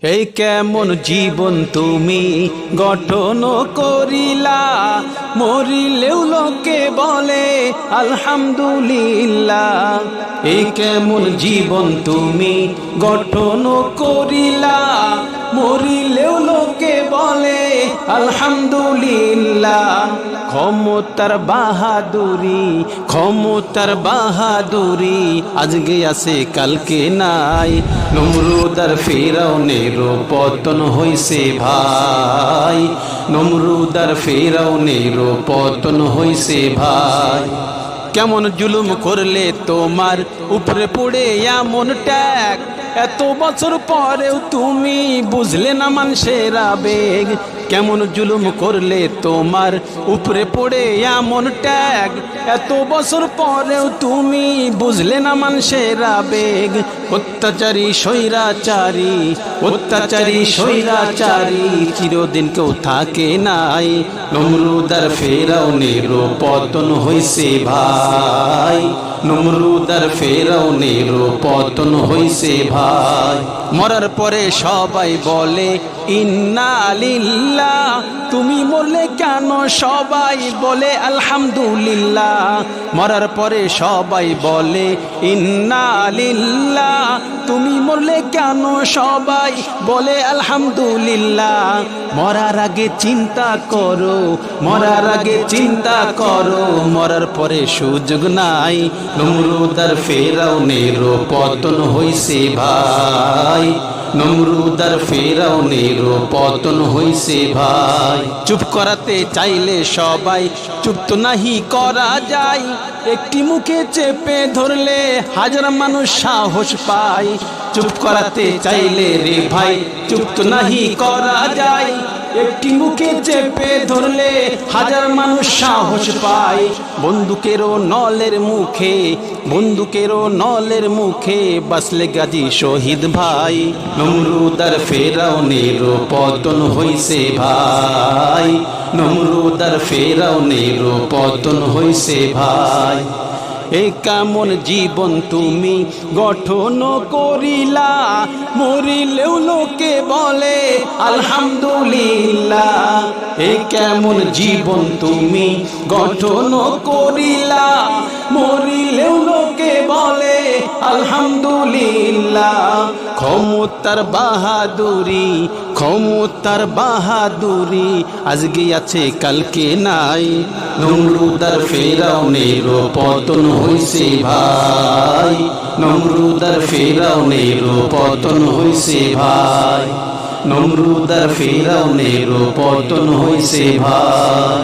এই কেমন জীবন তুমি গঠন করিলা, মরিলেও লোকে বলে আলহামদুলিল্লাহ। এই কেমন জীবন তুমি গঠন করিলা, মরিলেও লোকে বলে আলহামদুলিল্লাহ। ক্ষমতার বাহাদুরি, ক্ষমতার বাহাদুরি আজকে আছে কালকে নাই। নমরুদ আর ফিরআউনের পতন হইছে ভাই, নমরুদ আর ফিরআউনের পতন হইছে ভাই। কেমন জুলুম করলে তোমার উপরে পড়ে এমন ট্যাগ, এত বছর পরেও তুমি বুঝলে না মানুষের আবেগ। কেমন জুলুম করলে তোমার উপরে পড়ে এমন ট্যাগ, এত বছর পরেও তুমি বুঝলে না মানুষের আবেগ। অত্যাচারী স্বৈরাচারী, অত্যাচারী স্বৈরাচারী চিরদিন কেউ থাকে নাই। নমরুদ আর ফিরআউনের পতন হইছে ভাই, নমরুদ আর ফিরআউনের পতন হইছে ভাই। মরার পরে সবাই বলে ইন্না লিল্লাহ, তুমি মরলে কেন সবাই বলে আলহামদুলিল্লাহ। মরার পরে সবাই বলে ইন্না লিল্লাহ, তুমি মরলে কেন সবাই বলে আলহামদুলিল্লাহ। মরার আগে চিন্তা করো, মরার আগে চিন্তা করো, মরার পরে সুযোগ নাই। নমরুদ আর ফিরআউনের পতন হইছে ভাই, নমরুদ আর ফিরআউনের পতন হইছে ভাই। চুপ করাতে চাইলে সবাই চুপ তো নাহি করা যায়, একটি মুখে চেপে ধরলে হাজার মানুষ সাহস পায়। চুপ করাতে চাইলে রে ভাই চুপ তো নাহি করা যায়, একটি মুখে চেপে ধরলে হাজার মানুষ সাহস পায়। বন্দুকেরও নলের মুখে, বন্দুকেরও নলের মুখে বাঁচলে গাজী শহীদ ভাই। নমরুদ আর ফিরআউনের পতন হইছে ভাই, নমরুদ আর ফিরআউনের পতন হইছে ভাই। এই কেমন জীবন তুমি গঠন করিলা, মরিলেও লোকে বলে আলহামদুলিল্লাহ। এই কেমন জীবন তুমি গঠন করিলা, মরিলেও লোকে বলে আলহামদুলিল্লাহ। ক্ষমতার বাহাদুরি, ক্ষমতার বাহাদুরি আজকে আছে কালকে নাই। নমরুদ আর ফিরআউনের পতন হইছে ভাই, নমরুদ আর ফিরআউনের পতন হইছে ভাই, নমরুদ আর ফিরআউনের পতন হইছে ভাই।